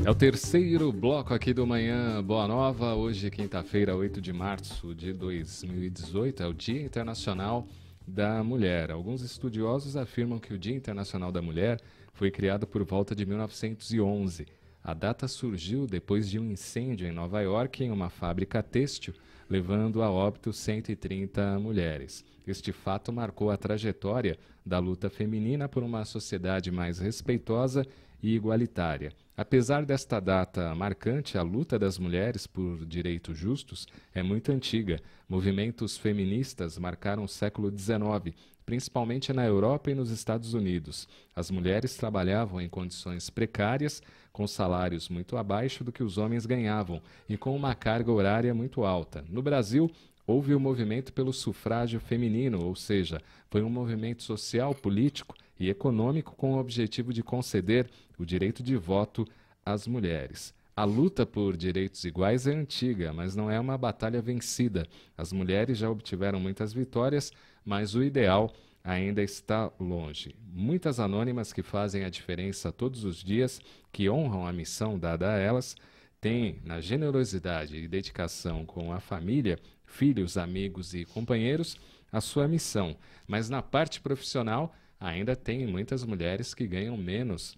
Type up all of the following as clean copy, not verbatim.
É o terceiro bloco aqui do Manhã Boa Nova. Hoje, quinta-feira, 8 de março de 2018, é o Dia Internacional da Mulher. Alguns estudiosos afirmam que o Dia Internacional da Mulher foi criado por volta de 1911. A data surgiu depois de um incêndio em Nova York, em uma fábrica têxtil, levando a óbito 130 mulheres. Este fato marcou a trajetória da luta feminina por uma sociedade mais respeitosa e igualitária. Apesar desta data marcante, a luta das mulheres por direitos justos é muito antiga. Movimentos feministas marcaram o século XIX, principalmente na Europa e nos Estados Unidos. As mulheres trabalhavam em condições precárias, com salários muito abaixo do que os homens ganhavam e com uma carga horária muito alta. No Brasil, houve o movimento pelo sufrágio feminino, ou seja, foi um movimento social, político e econômico com o objetivo de conceder o direito de voto às mulheres. A luta por direitos iguais é antiga, mas não é uma batalha vencida. As mulheres já obtiveram muitas vitórias, mas o ideal ainda está longe. Muitas anônimas que fazem a diferença todos os dias, que honram a missão dada a elas, têm, na generosidade e dedicação com a família, filhos, amigos e companheiros, a sua missão. Mas na parte profissional, ainda tem muitas mulheres que ganham menos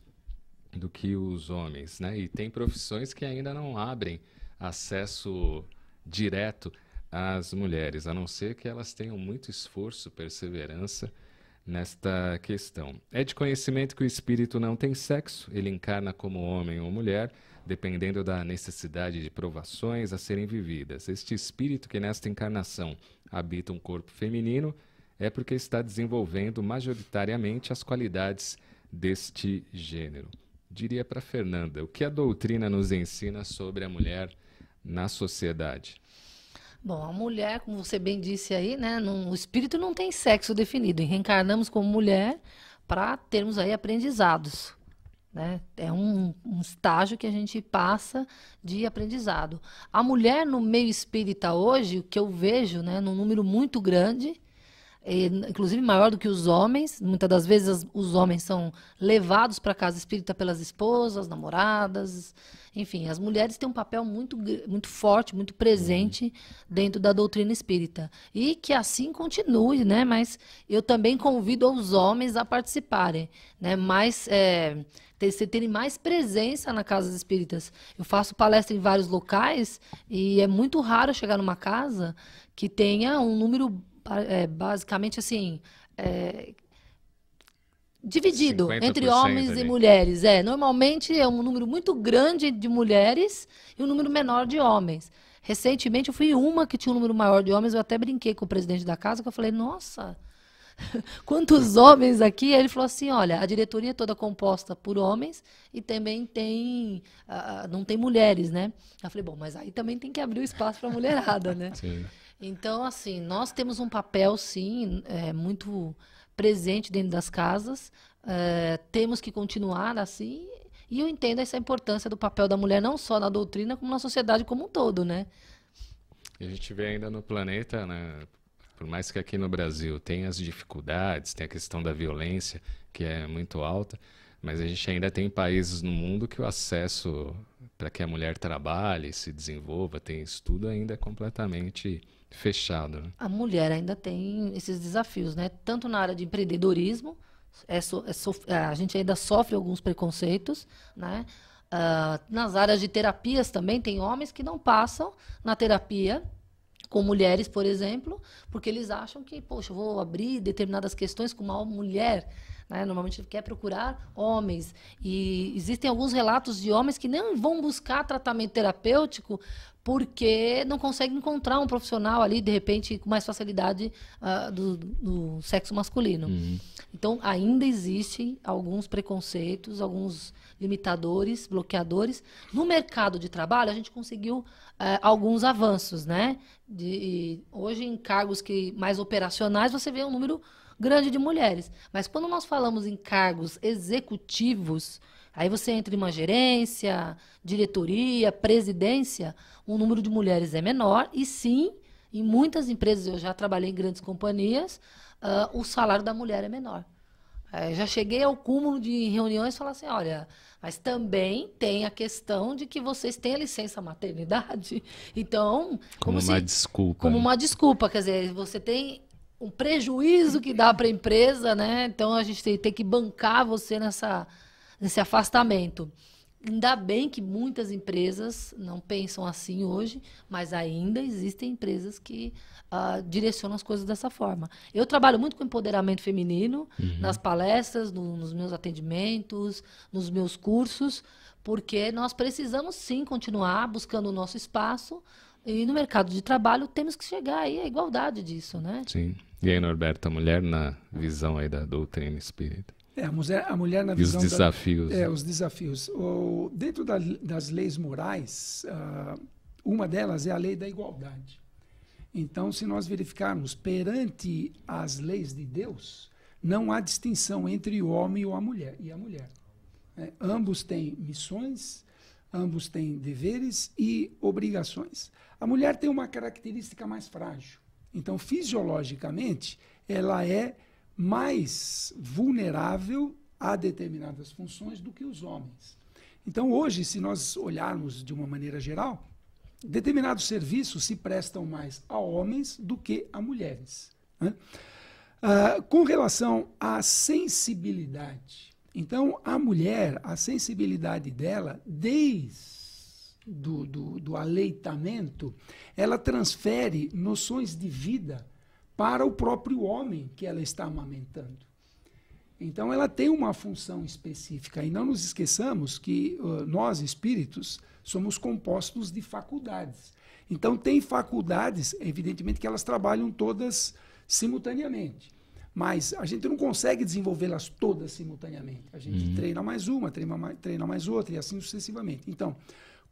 do que os homens, né? E tem profissões que ainda não abrem acesso direto às mulheres, a não ser que elas tenham muito esforço, perseverança nesta questão. É de conhecimento que o espírito não tem sexo, ele encarna como homem ou mulher, dependendo da necessidade de provações a serem vividas. Este espírito que nesta encarnação habita um corpo feminino é porque está desenvolvendo majoritariamente as qualidades deste gênero. Diria para Fernanda, o que a doutrina nos ensina sobre a mulher na sociedade? Bom, a mulher, como você bem disse aí, né, o espírito não tem sexo definido. E reencarnamos como mulher para termos aí aprendizados, né? É um estágio que a gente passa de aprendizado. A mulher no meio espírita hoje, o que eu vejo, né, num número muito grande, inclusive maior do que os homens. Muitas das vezes os homens são levados para a casa espírita pelas esposas, namoradas, enfim, as mulheres têm um papel muito forte, muito presente dentro da doutrina espírita. E que assim continue, né? Mas eu também convido os homens a participarem, né? Terem mais presença nas casas espíritas. Eu faço palestra em vários locais e é muito raro chegar numa casa que tenha um número basicamente assim, dividido entre homens ali. E mulheres. Normalmente é um número muito grande de mulheres e um número menor de homens. Recentemente eu fui uma que tinha um número maior de homens, eu até brinquei com o presidente da casa, que eu falei, nossa, quantos homens aqui? Aí ele falou assim, olha, a diretoria é toda composta por homens e também não tem mulheres, né? Eu falei, bom, mas aí também tem que abrir o espaço para a mulherada, né? Sim. Então, assim, nós temos um papel, sim, muito presente dentro das casas, temos que continuar assim, e eu entendo essa importância do papel da mulher, não só na doutrina, como na sociedade como um todo, né? E a gente vê ainda no planeta, né, por mais que aqui no Brasil tenha as dificuldades, tem a questão da violência, que é muito alta, mas a gente ainda tem países no mundo que o acesso para que a mulher trabalhe, se desenvolva, tenha estudo, ainda é completamente fechado, né? A mulher ainda tem esses desafios, né? Tanto na área de empreendedorismo, a gente ainda sofre alguns preconceitos, né? Nas áreas de terapias também tem homens que não passam na terapia com mulheres, por exemplo, porque eles acham que, poxa, eu vou abrir determinadas questões com uma mulher, né? Normalmente ele quer procurar homens. E existem alguns relatos de homens que não vão buscar tratamento terapêutico porque não conseguem encontrar um profissional ali, de repente, com mais facilidade do sexo masculino. Então, ainda existem alguns preconceitos, alguns limitadores, bloqueadores. No mercado de trabalho, a gente conseguiu alguns avanços, né? Hoje, em cargos mais operacionais, você vê um número grande de mulheres. Mas quando nós falamos em cargos executivos, aí você entra em uma gerência, diretoria, presidência, o número de mulheres é menor. E sim, em muitas empresas, eu já trabalhei em grandes companhias, o salário da mulher é menor. Já cheguei ao cúmulo de reuniões e falar assim, olha, mas também tem a questão de que vocês têm a licença maternidade. Então, Como uma desculpa. como né? uma desculpa, quer dizer, você tem um prejuízo que dá para a empresa, né? Então a gente tem que bancar você nesse afastamento. Ainda bem que muitas empresas não pensam assim hoje, mas ainda existem empresas que direcionam as coisas dessa forma. Eu trabalho muito com empoderamento feminino nas palestras, nos meus atendimentos, nos meus cursos, porque nós precisamos sim continuar buscando o nosso espaço e no mercado de trabalho temos que chegar aí à igualdade disso, né? Sim. E aí, Norberto, a mulher na visão aí da doutrina espírita? A mulher na E os visão desafios. né? os desafios. Dentro das leis morais, uma delas é a lei da igualdade. Então, se nós verificarmos perante as leis de Deus, não há distinção entre o homem e a mulher. Ambos têm missões, ambos têm deveres e obrigações. A mulher tem uma característica mais frágil. Então, fisiologicamente, ela é mais vulnerável a determinadas funções do que os homens. Então, hoje, se nós olharmos de uma maneira geral, determinados serviços se prestam mais a homens do que a mulheres. Né? Com relação à sensibilidade, então, a mulher, a sensibilidade dela, desde do aleitamento, ela transfere noções de vida para o próprio homem que ela está amamentando. Então, ela tem uma função específica. E não nos esqueçamos que nós, espíritos, somos compostos de faculdades. Então, tem faculdades, evidentemente, que elas trabalham todas simultaneamente. Mas a gente não consegue desenvolvê-las todas simultaneamente. A gente treina mais uma, treina mais outra, e assim sucessivamente. Então,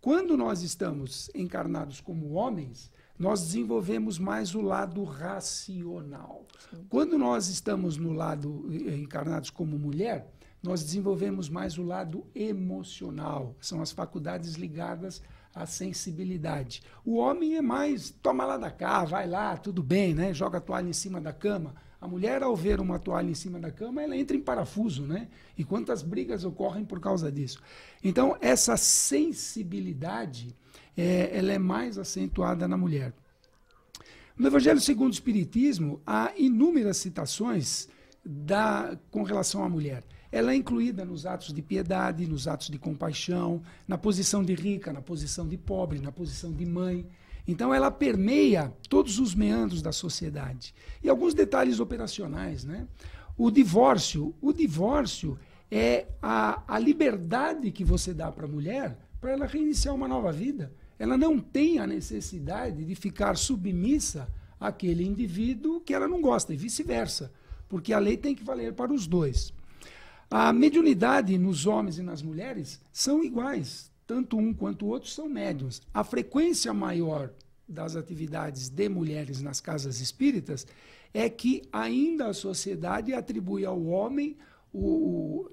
quando nós estamos encarnados como homens, nós desenvolvemos mais o lado racional. Sim. Quando nós estamos no lado encarnados como mulher, nós desenvolvemos mais o lado emocional. São as faculdades ligadas à sensibilidade. O homem é mais, toma lá da cá, vai lá, tudo bem, né? Joga a toalha em cima da cama. A mulher, ao ver uma toalha em cima da cama, ela entra em parafuso, né? E quantas brigas ocorrem por causa disso? Então, essa sensibilidade, ela é mais acentuada na mulher. No Evangelho segundo o Espiritismo, há inúmeras citações com relação à mulher. Ela é incluída nos atos de piedade, nos atos de compaixão, na posição de rica, na posição de pobre, na posição de mãe. Então, ela permeia todos os meandros da sociedade. E alguns detalhes operacionais, né? O divórcio é a liberdade que você dá para a mulher para ela reiniciar uma nova vida. Ela não tem a necessidade de ficar submissa àquele indivíduo que ela não gosta, e vice-versa, porque a lei tem que valer para os dois. A mediunidade nos homens e nas mulheres são iguais. Tanto um quanto o outro são médiuns. A frequência maior das atividades de mulheres nas casas espíritas é que ainda a sociedade atribui ao homem,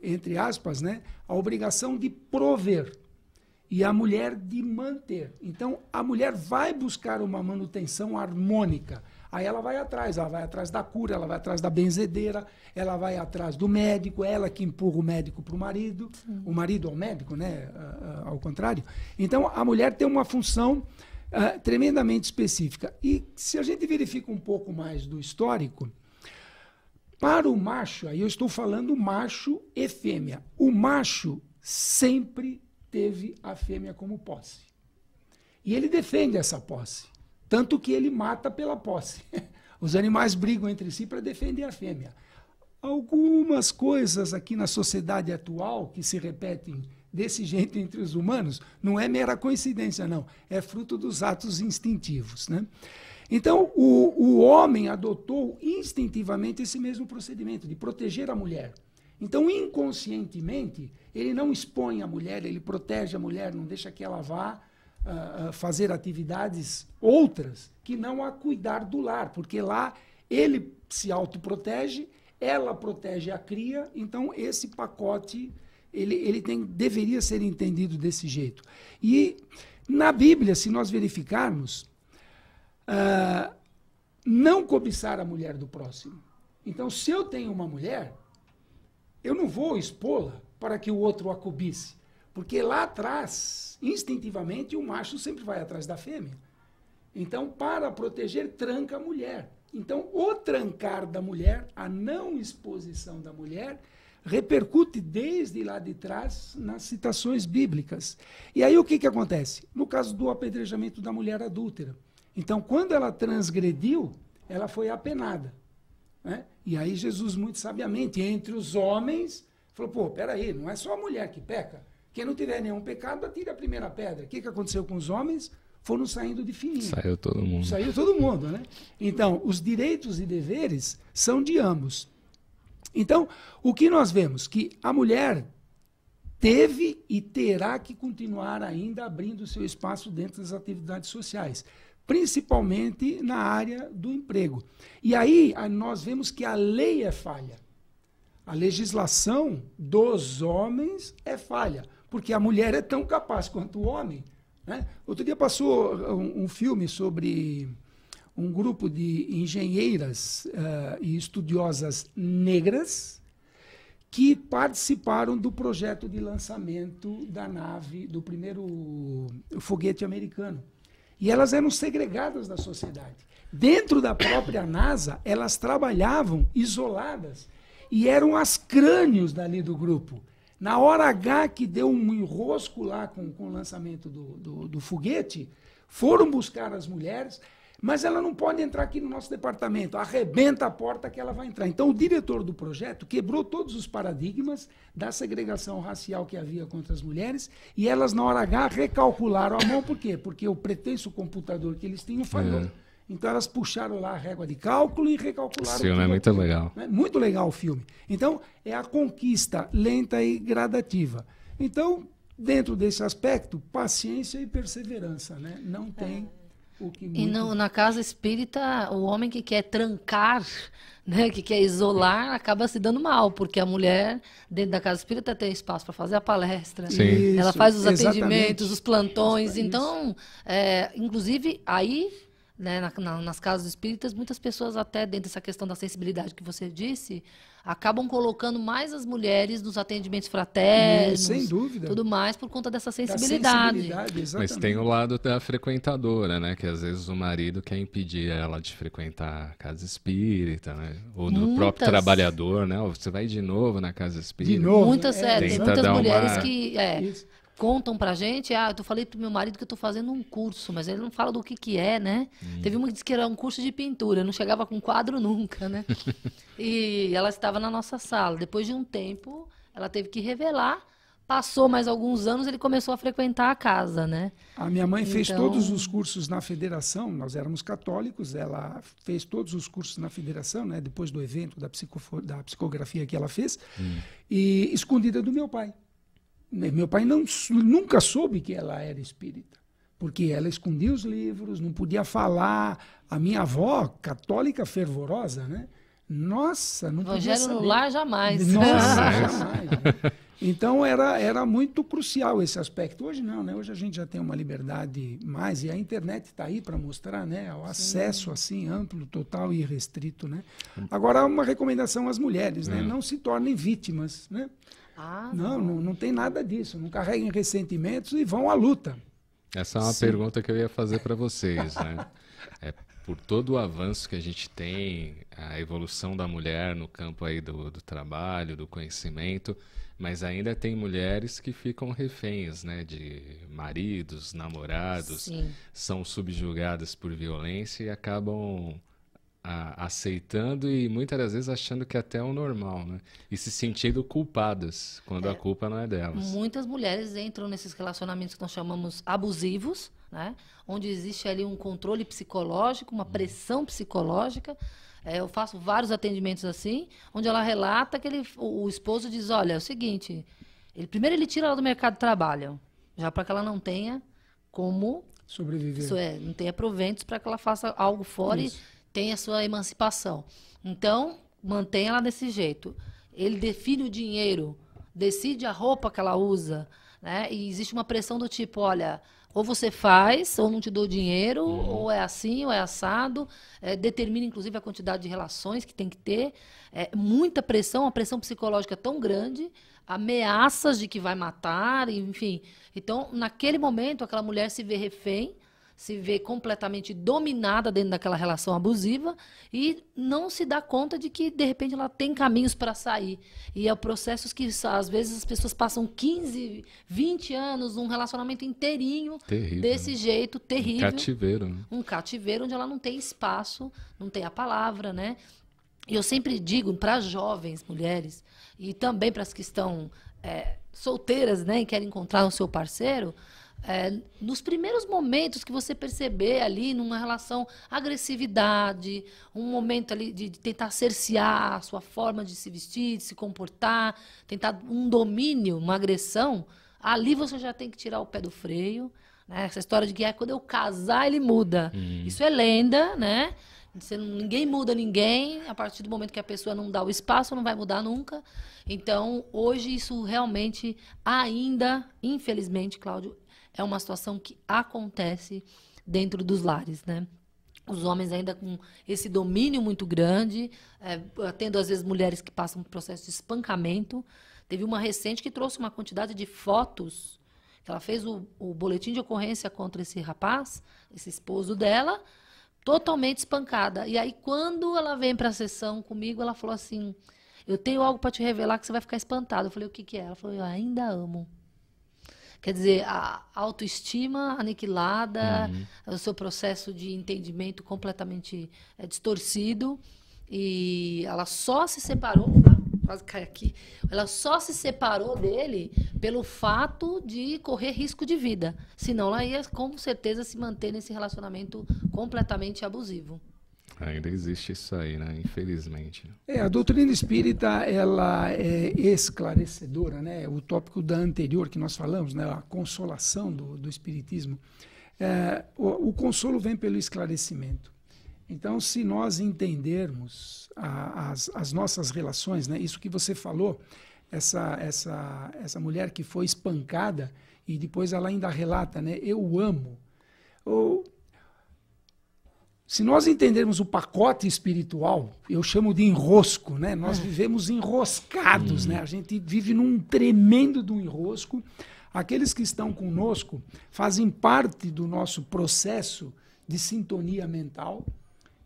entre aspas, né, a obrigação de prover e a mulher de manter. Então, a mulher vai buscar uma manutenção harmônica. Aí ela vai atrás da cura, ela vai atrás da benzedeira, ela vai atrás do médico, ela que empurra o médico para o marido ao médico, né? Ao contrário. Então, a mulher tem uma função tremendamente específica. E se a gente verifica um pouco mais do histórico, para o macho, aí eu estou falando macho e fêmea, o macho sempre teve a fêmea como posse. E ele defende essa posse. Tanto que ele mata pela posse. Os animais brigam entre si para defender a fêmea. Algumas coisas aqui na sociedade atual que se repetem desse jeito entre os humanos não é mera coincidência, não. É fruto dos atos instintivos, né? Então, o homem adotou instintivamente esse mesmo procedimento de proteger a mulher. Então, inconscientemente, ele não expõe a mulher, ele protege a mulher, não deixa que ela vá fazer atividades outras que não a cuidar do lar, porque lá ele se autoprotege, ela protege a cria, então esse pacote deveria ser entendido desse jeito. E na Bíblia, se nós verificarmos, não cobiçar a mulher do próximo. Então, se eu tenho uma mulher, eu não vou expô-la para que o outro a cobice. Porque lá atrás, instintivamente, o macho sempre vai atrás da fêmea. Então, para proteger, tranca a mulher. Então, o trancar da mulher, a não exposição da mulher, repercute desde lá de trás nas citações bíblicas. E aí o que acontece? No caso do apedrejamento da mulher adúltera. Então, quando ela transgrediu, ela foi apenada. Né? E aí Jesus, muito sabiamente, entre os homens, falou, pô, peraí, não é só a mulher que peca. Quem não tiver nenhum pecado, atire a primeira pedra. O que aconteceu com os homens? Foram saindo de fininho. Saiu todo mundo. Saiu todo mundo, né? Então, os direitos e deveres são de ambos. Então, o que nós vemos? Que a mulher teve e terá que continuar ainda abrindo seu espaço dentro das atividades sociais, principalmente na área do emprego. E aí nós vemos que a lei é falha. A legislação dos homens é falha, porque a mulher é tão capaz quanto o homem. Né? Outro dia passou um filme sobre um grupo de engenheiras e estudiosas negras que participaram do projeto de lançamento da nave, do primeiro foguete americano. E elas eram segregadas da sociedade. Dentro da própria NASA, elas trabalhavam isoladas e eram as crânios dali do grupo. Na hora H que deu um enrosco lá com o lançamento do foguete, foram buscar as mulheres, mas ela não pode entrar aqui no nosso departamento, arrebenta a porta que ela vai entrar. Então, o diretor do projeto quebrou todos os paradigmas da segregação racial que havia contra as mulheres e elas, na hora H, recalcularam a mão. Por quê? Porque o pretenso computador que eles tinham falhou. Então, elas puxaram lá a régua de cálculo e recalcularam. O filme é muito legal. Muito legal o filme. Então, é a conquista lenta e gradativa. Então, dentro desse aspecto, paciência e perseverança, né? Não tem o que muito... E na casa espírita, o homem que quer trancar, né, que quer isolar, acaba se dando mal, porque a mulher, dentro da casa espírita, tem espaço para fazer a palestra. Sim. Ela faz os Exatamente. atendimentos, os plantões. Isso. Então, inclusive, aí... Né, nas casas espíritas, muitas pessoas até dentro dessa questão da sensibilidade que você disse, acabam colocando mais as mulheres nos atendimentos fraternos, sem dúvida, tudo mais por conta dessa sensibilidade. Mas tem o lado da frequentadora, né? Que às vezes o marido quer impedir ela de frequentar a casa espírita, né? Ou do próprio trabalhador, né? Você vai de novo na casa espírita. De novo. Muitas mulheres que... Isso. Contam pra gente, eu falei pro meu marido que eu tô fazendo um curso, mas ele não fala do que é, né? Teve uma que disse que era um curso de pintura, eu não chegava com quadro nunca, né? E ela estava na nossa sala. Depois de um tempo, ela teve que revelar. Passou mais alguns anos, ele começou a frequentar a casa, né? A minha mãe fez todos os cursos na federação, nós éramos católicos, ela fez todos os cursos na federação, né? Depois do evento da psicografia que ela fez, e escondida do meu pai. Meu pai nunca soube que ela era espírita, porque ela escondia os livros, não podia falar. A minha avó, católica fervorosa, né? Nossa, não podia saber. Evangelho no lar, jamais. Nossa, jamais. Né? Então era muito crucial esse aspecto. Hoje não, né? Hoje a gente já tem uma liberdade mais, e a internet está aí para mostrar, né? O acesso assim amplo, total e irrestrito, né? Agora, uma recomendação às mulheres, né? Não se tornem vítimas, né? Não tem nada disso. Não carreguem ressentimentos e vão à luta. Essa é uma pergunta que eu ia fazer para vocês, né? Por todo o avanço que a gente tem, a evolução da mulher no campo aí do trabalho, do conhecimento, mas ainda tem mulheres que ficam reféns, né? De maridos, namorados, Sim. são subjugadas por violência e acabam... aceitando e muitas das vezes achando que até é o normal, né? E se sentindo culpadas, quando a culpa não é delas. Muitas mulheres entram nesses relacionamentos que nós chamamos abusivos, né? Onde existe ali um controle psicológico, uma pressão psicológica. Eu faço vários atendimentos assim, onde ela relata que o esposo diz, olha, é o seguinte, primeiro ele tira ela do mercado de trabalho, já para que ela não tenha como sobreviver. Não tenha proventos para que ela faça algo fora e tem a sua emancipação. Então, mantém ela desse jeito. Ele define o dinheiro, decide a roupa que ela usa, né? E existe uma pressão do tipo, olha, Ou você faz, ou não te dou dinheiro, ou é assim, ou é assado. Determina, inclusive, a quantidade de relações que tem que ter. Muita pressão, uma pressão psicológica tão grande, ameaças de que vai matar, enfim. Então, naquele momento, aquela mulher se vê refém, se vê completamente dominada dentro daquela relação abusiva e não se dá conta de que, de repente, ela tem caminhos para sair. E é processos que, às vezes, as pessoas passam 15, 20 anos, um relacionamento inteirinho Terrível, desse né? jeito, terrível. Um cativeiro, né? Um cativeiro onde ela não tem espaço, não tem a palavra, né? E eu sempre digo para jovens mulheres e também para as que estão solteiras, né, e querem encontrar o seu parceiro, nos primeiros momentos que você perceber ali numa relação agressividade, um momento ali de tentar cercear a sua forma de se vestir, de se comportar, tentar um domínio, uma agressão, ali você já tem que tirar o pé do freio, né? Essa história de que quando eu casar ele muda. Isso é lenda, né? Ninguém muda ninguém, a partir do momento que a pessoa não dá o espaço, não vai mudar nunca. Então, hoje isso realmente ainda, infelizmente, Cláudio, é uma situação que acontece dentro dos lares, né? Os homens ainda com esse domínio muito grande, tendo às vezes mulheres que passam por processo de espancamento. Teve uma recente que trouxe uma quantidade de fotos, que ela fez o boletim de ocorrência contra esse rapaz, esse esposo dela, totalmente espancada. E aí, quando ela vem para a sessão comigo, ela falou assim, eu tenho algo para te revelar que você vai ficar espantado. Eu falei, o que que é? Ela falou, eu ainda amo. Quer dizer, a autoestima aniquilada, o seu processo de entendimento completamente distorcido. E ela só se separou, quase cai aqui, ela só se separou dele pelo fato de correr risco de vida. Senão ela ia, com certeza, se manter nesse relacionamento completamente abusivo. Ainda existe isso aí, né? Infelizmente. A doutrina espírita, ela é esclarecedora, né? O tópico da anterior que nós falamos, né? A consolação do espiritismo. O consolo vem pelo esclarecimento. Então, se nós entendermos as nossas relações, né? Isso que você falou, essa mulher que foi espancada e depois ela ainda relata, né? Eu amo. Se nós entendermos o pacote espiritual, eu chamo de enrosco, né? Nós vivemos enroscados, né? A gente vive num tremendo do enrosco. Aqueles que estão conosco fazem parte do nosso processo de sintonia mental.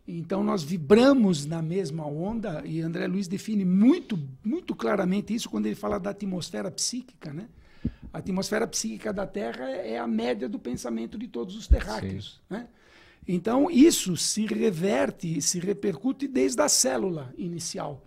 Então, nós vibramos na mesma onda, e André Luiz define muito, muito claramente isso quando ele fala da atmosfera psíquica, né? A atmosfera psíquica da Terra é a média do pensamento de todos os terráqueos, né? Então, isso se reverte, se repercute desde a célula inicial,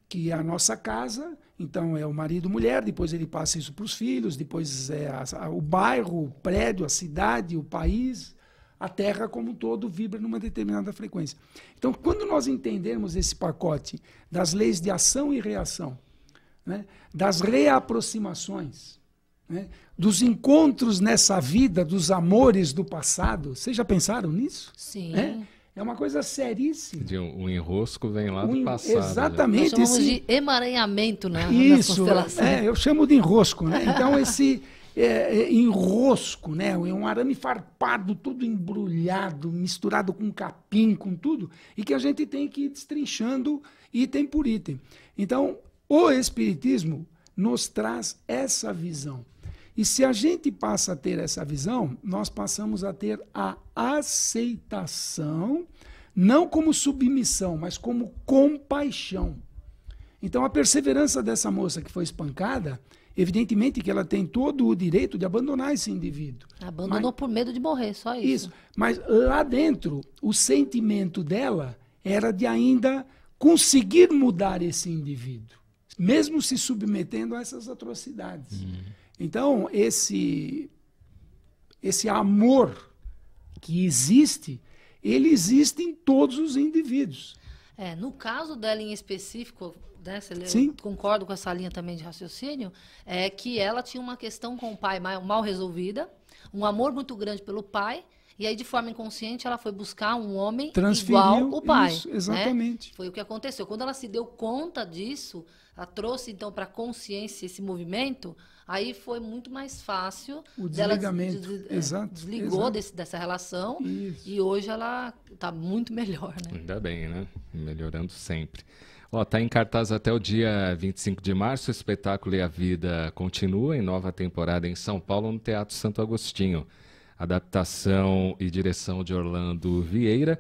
que é a nossa casa. Então, é o marido e mulher, depois ele passa isso para os filhos, depois é o bairro, o prédio, a cidade, o país, a Terra como um todo vibra numa determinada frequência. Então, quando nós entendermos esse pacote das leis de ação e reação, né, das reaproximações, né, dos encontros nessa vida, dos amores do passado. Vocês já pensaram nisso? Sim. É uma coisa seríssima. O enrosco vem lá do passado. Exatamente. Nós chamamos de emaranhamento, né? Isso, eu chamo de enrosco, né? Então, esse enrosco, né? Um arame farpado, todo embrulhado, misturado com capim, com tudo, e que a gente tem que ir destrinchando item por item. Então, o Espiritismo nos traz essa visão. E se a gente passa a ter essa visão, nós passamos a ter a aceitação, não como submissão, mas como compaixão. Então, a perseverança dessa moça que foi espancada, evidentemente que ela tem todo o direito de abandonar esse indivíduo. Abandonou por medo de morrer, só isso. Isso, mas lá dentro, o sentimento dela era de ainda conseguir mudar esse indivíduo, mesmo se submetendo a essas atrocidades. Então, esse amor que existe, ele existe em todos os indivíduos. No caso dela em específico, né, Sim. concordo com essa linha também de raciocínio, é que ela tinha uma questão com o pai mal resolvida, um amor muito grande pelo pai, E aí, de forma inconsciente, ela foi buscar um homem Transferiu igual o pai. isso, exatamente. Né? Foi o que aconteceu. Quando ela se deu conta disso, ela trouxe, então, para a consciência esse movimento, aí foi muito mais fácil. O desligamento. Exato. Desligou dessa relação. Isso. E hoje ela está muito melhor, né? Ainda bem, né? Melhorando sempre. Ó, tá em cartaz até o dia 25 de março, o espetáculo E a Vida Continua, em nova temporada em São Paulo, no Teatro Santo Agostinho. Adaptação e direção de Orlando Vieira,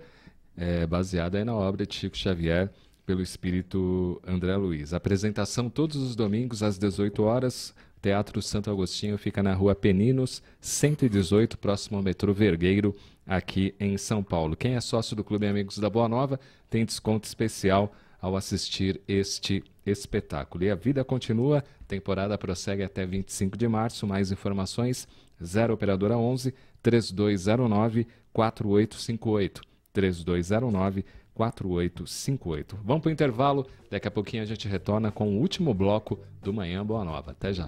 baseada aí na obra de Chico Xavier, pelo espírito André Luiz. Apresentação todos os domingos às 18 horas. Teatro Santo Agostinho fica na Rua Peninos, 118, próximo ao metrô Vergueiro, aqui em São Paulo. Quem é sócio do Clube Amigos da Boa Nova tem desconto especial ao assistir este espetáculo. E a vida continua, temporada prossegue até 25 de março. Mais informações, 0 Operadora 11 3209 4858. 3209 4858. Vamos para o intervalo, daqui a pouquinho a gente retorna com o último bloco do Manhã Boa Nova. Até já.